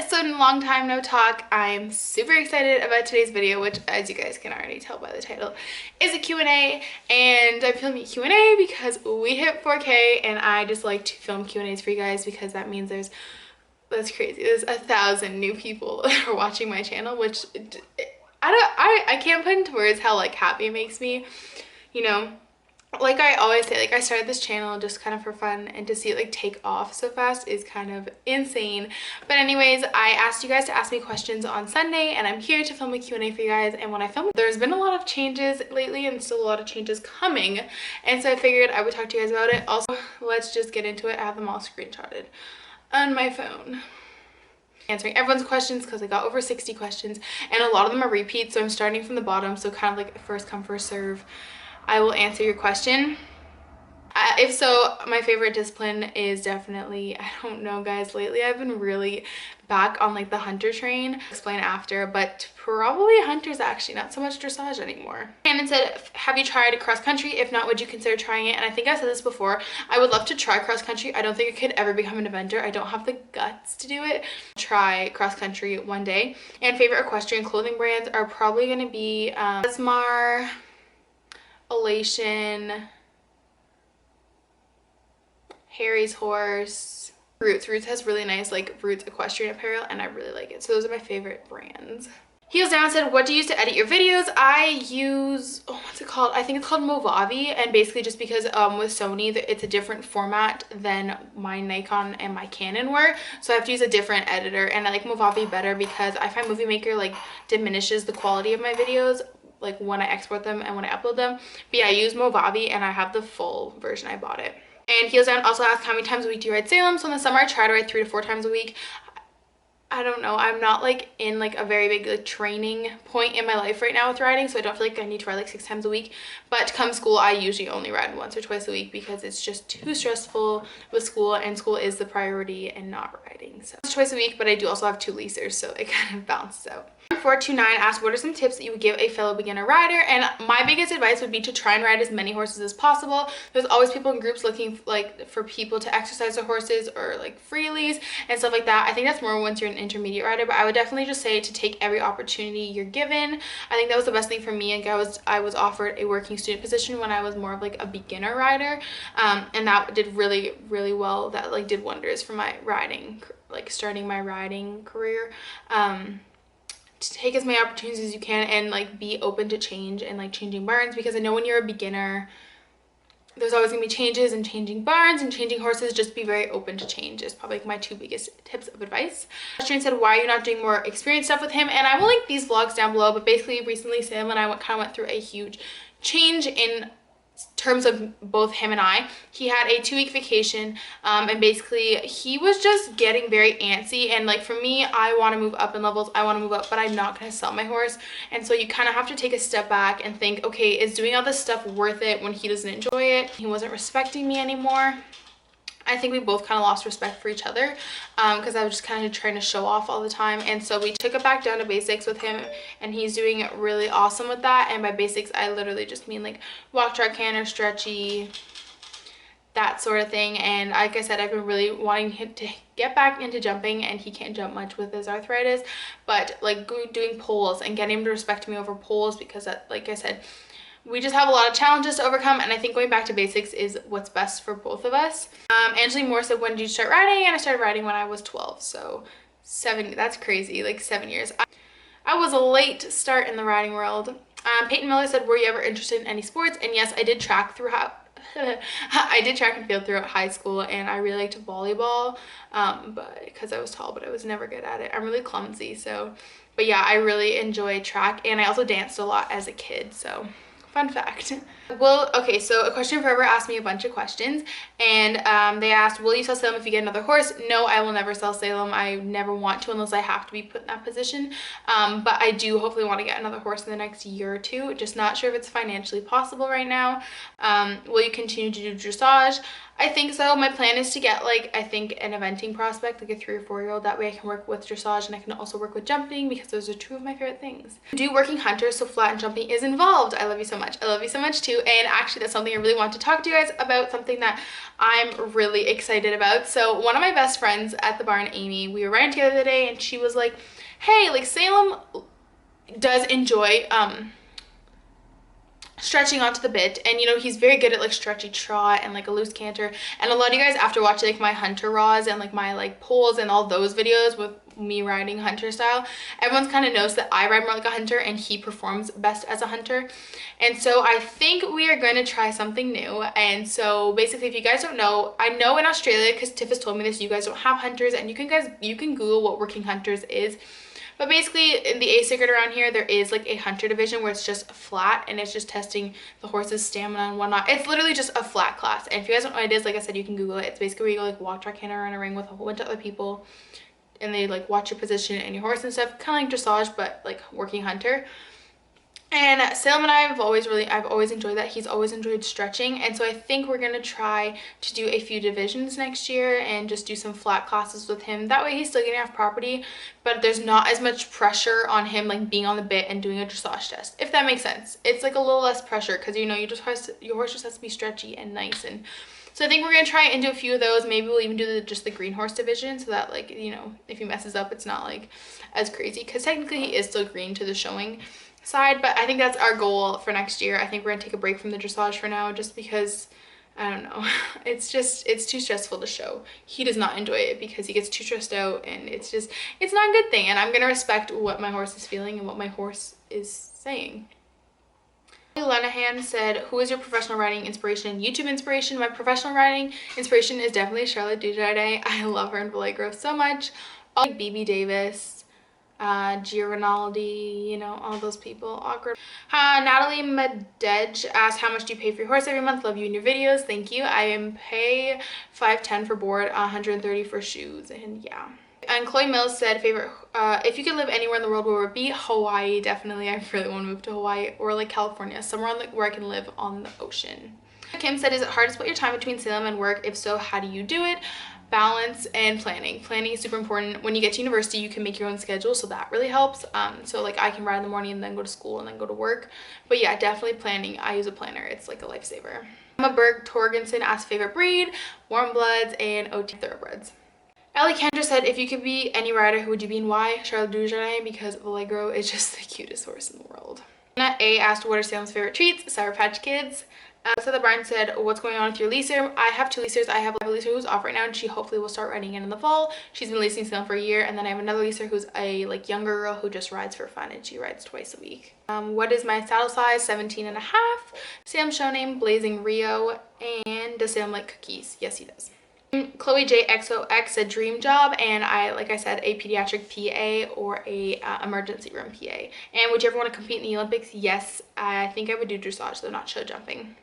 So long time no talk. I'm super excited about today's video, which, as you guys can already tell by the title, is a Q&A. And I'm filming a Q&A because we hit 4K, and I just like to film Q&As for you guys because that means that's crazy. There's 1,000 new people that are watching my channel, which I can't put into words how like happy it makes me, you know. Like I always say, like I started this channel just kind of for fun, and to see it like take off so fast is kind of insane. But anyways, I asked you guys to ask me questions on Sunday, and I'm here to film a Q&A for you guys. And when I film, there's been a lot of changes lately and still a lot of changes coming, and so I figured I would talk to you guys about it. Also, let's just get into it. I have them all screenshotted on my phone, answering everyone's questions because I got over 60 questions, and a lot of them are repeats, so I'm starting from the bottom, so kind of like first come first serve. I will answer your question. If so, my favorite discipline is definitely, I don't know guys, lately I've been really back on like the hunter train. I'll explain after, but probably hunters actually, not so much dressage anymore. And it said, have you tried cross country? If not, would you consider trying it? And I think I've said this before, I would love to try cross country. I don't think I could ever become an eventer. I don't have the guts to do it. Try cross country one day. And favorite equestrian clothing brands are probably going to be Esmar, Elation, Harry's Horse, Roots. Roots has really nice like Roots equestrian apparel, and I really like it. So those are my favorite brands. Heels Down said, what do you use to edit your videos? I use, what's it called? I think it's called Movavi, and basically just because with Sony, it's a different format than my Nikon and my Canon were. So I have to use a different editor, and I like Movavi better because I find Movie Maker like diminishes the quality of my videos like when I export them and when I upload them. But yeah, I use Movavi, and I have the full version. I bought it. And Heels Down also asked, how many times a week do you ride Salem? So in the summer I try to ride 3 to 4 times a week. I don't know, I'm not like in like a very big like training point in my life right now with riding, so I don't feel like I need to ride like 6 times a week. But come school, I usually only ride once or twice a week because it's just too stressful with school, and school is the priority and not riding. So it's twice a week, but I do also have 2 leasers, so it kind of balances out. 429 asked, what are some tips that you would give a fellow beginner rider? And my biggest advice would be to try and ride as many horses as possible. There's always people in groups looking like for people to exercise their horses or like freelies and stuff like that. I think that's more once you're an intermediate rider, but I would definitely just say to take every opportunity you're given. I think that was the best thing for me. Like I was offered a working student position when I was more of like a beginner rider, and that did really well. That like did wonders for my riding, like starting my riding career. To take as many opportunities as you can and like be open to change and like changing barns, because I know when you're a beginner there's always gonna be changes and changing barns and changing horses. Just be very open to change is probably like my 2 biggest tips of advice. Ashton said, why are you not doing more experience stuff with him? And I will link these vlogs down below, but basically recently Salem and I kind of went through a huge change in terms of both him and I. He had a 2-week vacation, and basically he was just getting very antsy, and like for me, I want to move up in levels, I want to move up, but I'm not going to sell my horse. And so you kind of have to take a step back and think, okay, is doing all this stuff worth it when he doesn't enjoy it? He wasn't respecting me anymore. I think we both kind of lost respect for each other because I was just kind of trying to show off all the time. And so we took it back down to basics with him, and he's doing really awesome with that. And by basics, I literally just mean like walk, trot, canter, stretchy, that sort of thing. And like I said, I've been really wanting him to get back into jumping, and he can't jump much with his arthritis, but like doing poles and getting him to respect me over poles, because that, like I said, we just have a lot of challenges to overcome, and I think going back to basics is what's best for both of us. Angela Moore said, when did you start riding? And I started riding when I was 12, so 7, that's crazy, like 7 years. I was a late start in the riding world. Peyton Miller said, were you ever interested in any sports? And yes, I did track throughout I did track and field throughout high school, and I really liked volleyball, but because I was tall, but I was never good at it. I'm really clumsy, so, but yeah, I really enjoy track, and I also danced a lot as a kid, so fun fact. Well, okay, so A Question Forever asked me a bunch of questions, and they asked, will you sell Salem if you get another horse? No, I will never sell Salem. I never want to unless I have to be put in that position, but I do hopefully want to get another horse in the next year or 2. Just not sure if it's financially possible right now. Will you continue to do dressage? I think so. My plan is to get like, I think an eventing prospect, like a 3 or 4 year old. That way I can work with dressage, and I can also work with jumping, because those are 2 of my favorite things. Do working hunters, so flat and jumping is involved. I love you so much. I love you so much too. and actually that's something I really want to talk to you guys about, something that I'm really excited about. So one of my best friends at the barn, Amy, we were riding together the other day, and she was like, hey, like Salem does enjoy stretching onto the bit, and you know, he's very good at like stretchy trot and like a loose canter. And a lot of you guys, after watching like my hunter rods and like my like poles and all those videos with me riding hunter style, everyone's kind of knows that I ride more like a hunter and he performs best as a hunter. And so I think we are going to try something new. And so basically, if you guys don't know, I know in Australia, because Tiff has told me this, you guys don't have hunters, and you can Google what working hunters is. But basically, in the A circuit around here, there is like a hunter division where it's just flat, and it's just testing the horse's stamina and whatnot. It's literally just a flat class. And if you guys don't know what it is, like I said, you can Google it. It's basically where you go like walk, track, canter around a ring with a whole bunch of other people, and they like watch your position and your horse and stuff, kind of like dressage, but like working hunter. And Salem and I've always enjoyed that. He's always enjoyed stretching, and so I think we're gonna try to do a few divisions next year and just do some flat classes with him. That way he's still getting off property, but there's not as much pressure on him like being on the bit and doing a dressage test, if that makes sense. It's like a little less pressure, because you know, your horse just has to be stretchy and nice. And so I think we're gonna try and do a few of those. Maybe we'll even do just the green horse division, so that like, you know, if he messes up, it's not like as crazy, because technically he is still green to the showing side. But I think that's our goal for next year. I think we're gonna take a break from the dressage for now, just because I don't know, it's too stressful to show. He does not enjoy it because he gets too stressed out, and it's not a good thing. And I'm gonna respect what my horse is feeling and what my horse is saying. Lenahan said, who is your professional riding inspiration and YouTube inspiration? My professional riding inspiration is definitely Charlotte Dujardin. I love her in Vallejo so much. All like BB Davis, Gia Rinaldi, you know, all those people. Awkward. Natalie Medej asked, how much do you pay for your horse every month? Love you in your videos. Thank you. I pay $510 for board, $130 for shoes, and yeah. And Chloe Mills said, favorite, if you could live anywhere in the world, where would it be? Hawaii, definitely. I really want to move to Hawaii, or like California, somewhere on where I can live on the ocean. Kim said, is it hard to split your time between Salem and work? If so, how do you do it? Balance and planning. Planning is super important. When you get to university, you can make your own schedule, so that really helps. So like I can ride in the morning and then go to school and then go to work. But yeah, definitely planning. I use a planner. It's like a lifesaver. Emma Berg Torgensen asked favorite breed, warm bloods, and OT thoroughbreds. Ellie Kendra said, if you could be any rider, who would you be and why? Charlotte Dujardin, because Vallejo is just the cutest horse in the world. Anna A asked, what are Salem's favorite treats? Sour Patch Kids. So the Brian said, what's going on with your leaser? I have two leasers. I have a leaser who's off right now, and she hopefully will start riding in the fall. She's been leasing Salem for a year. And then I have another leaser who's a like younger girl who just rides for fun, and she rides twice a week. What is my saddle size? 17 and a half. Sam show name Blazing Rio. And does Salem like cookies? Yes, he does. Chloe JXOX said dream job, and like I said, a pediatric PA or a emergency room PA. And would you ever want to compete in the Olympics? Yes, I think I would do dressage, though not show jumping.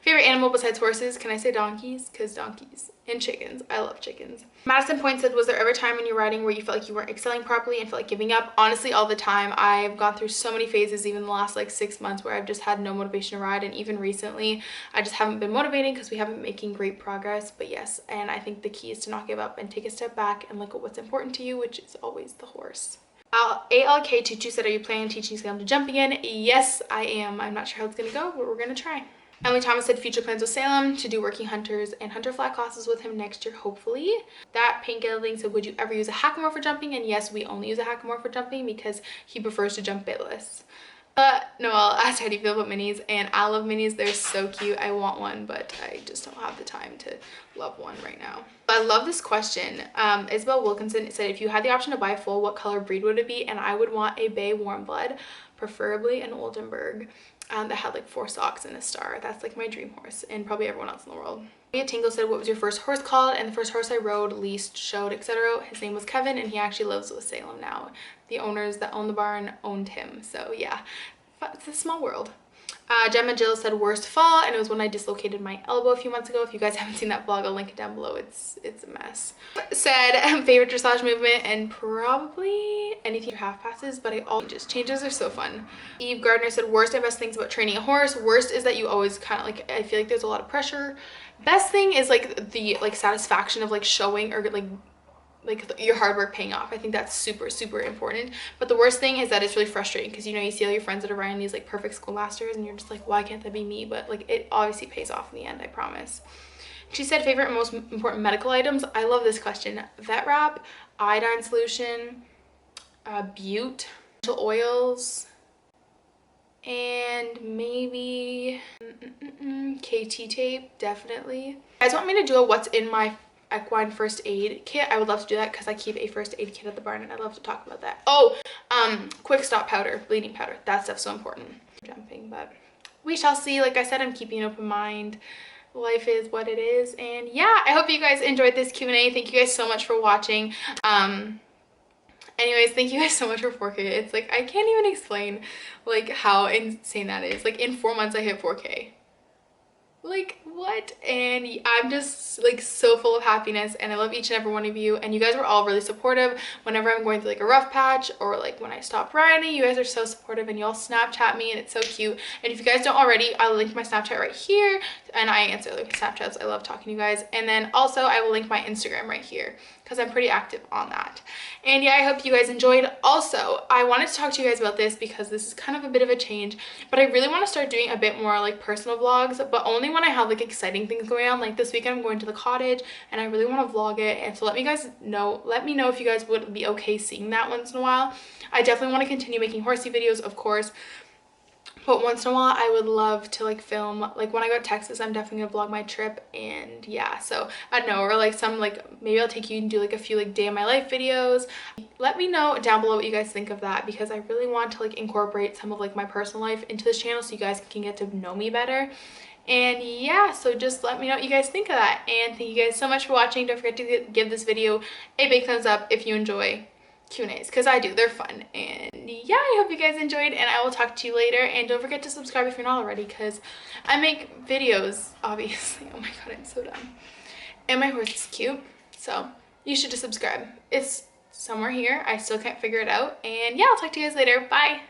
Favorite animal besides horses? Can I say donkeys? Because donkeys and chickens. I love chickens. Madison Point said, was there ever a time in your riding where you felt like you weren't excelling properly and felt like giving up? Honestly, all the time. I've gone through so many phases, even the last like 6 months, where I've just had no motivation to ride. And even recently, I just haven't been motivating because we haven't been making great progress. But yes, and I think the key is to not give up and take a step back and look at what's important to you, which is always the horse. ALK22 said, are you planning on teaching Salem to jump again? Yes, I am. I'm not sure how it's going to go, but we're going to try. Emily Thomas said, future plans with Salem to do working hunters and hunter flat classes with him next year, hopefully. That Pink Gelding said, would you ever use a hackamore for jumping? And yes, we only use a hackamore for jumping because he prefers to jump bitless. Noelle asked, how do you feel about minis? And I love minis. They're so cute. I want one, but I just don't have the time to love one right now. I love this question. Isabel Wilkinson said, if you had the option to buy a foal, what color breed would it be? And I would want a bay warm blood, preferably an Oldenburg. That had like 4 socks and a star. That's like my dream horse, and probably everyone else in the world. Mia Tingle said, what was your first horse called? And the first horse I rode, leased, showed, etc. His name was Kevin, and he actually lives with Salem now. The owners that own the barn owned him. So yeah, it's a small world. Gemma Jill said, worst fall, and it was when I dislocated my elbow a few months ago. If you guys haven't seen that vlog, I'll link it down below. It's a mess. Said, favorite dressage movement, and probably anything for half passes, but changes are so fun. Eve Gardner said, worst and best things about training a horse. Worst is that you always kind of like, I feel like there's a lot of pressure. Best thing is like the satisfaction of like showing or like like your hard work paying off. I think that's super, super important. But the worst thing is that it's really frustrating because, you know, you see all your friends that are riding these like perfect schoolmasters and you're just like, why can't that be me? But like it obviously pays off in the end, I promise. She said favorite and most important medical items. I love this question. Vet wrap, iodine solution, bute, essential oils, and maybe KT tape, definitely. You guys want me to do a what's in my equine first aid kit? I would love to do that because I keep a first aid kit at the barn and I love to talk about that. Oh, quick stop powder, bleeding powder. That stuff's so important. Jumping, but we shall see. Like I said, I'm keeping an open mind. Life is what it is. And yeah, I hope you guys enjoyed this Q&A. Thank you guys so much for watching. Anyways, thank you guys so much for 4K. It's like, I can't even explain like how insane that is. Like in 4 months I hit 4K. Like what? And I'm just like so full of happiness and I love each and every one of you, and you guys were all really supportive whenever I'm going through like a rough patch or like when I stopped riding. You guys are so supportive and you all Snapchat me and it's so cute. And if you guys don't already, I'll link my Snapchat right here, and I answer like Snapchats. I love talking to you guys. And then also I will link my Instagram right here because I'm pretty active on that. And yeah, I hope you guys enjoyed. Also, I wanted to talk to you guys about this because this is kind of a bit of a change, but I really want to start doing a bit more like personal vlogs, but only when I have like exciting things going on. Like this weekend I'm going to the cottage and I really want to vlog it, and so let me know if you guys would be okay seeing that once in a while. I definitely want to continue making horsey videos, of course, but once in a while I would love to like film, like when I go to Texas I'm definitely gonna vlog my trip. And yeah, so I don't know, or like some like maybe I'll take you and do like a few like day in my life videos. Let me know down below what you guys think of that, because I really want to like incorporate some of like my personal life into this channel so you guys can get to know me better. And yeah, so just let me know what you guys think of that. And thank you guys so much for watching. Don't forget to give this video a big thumbs up if you enjoy Q&As, because I do. They're fun. And yeah, I hope you guys enjoyed, and I will talk to you later. And don't forget to subscribe if you're not already, because I make videos, obviously. Oh my god, I'm so dumb. And my horse is cute, so you should just subscribe. It's somewhere here. I still can't figure it out. And yeah, I'll talk to you guys later. Bye!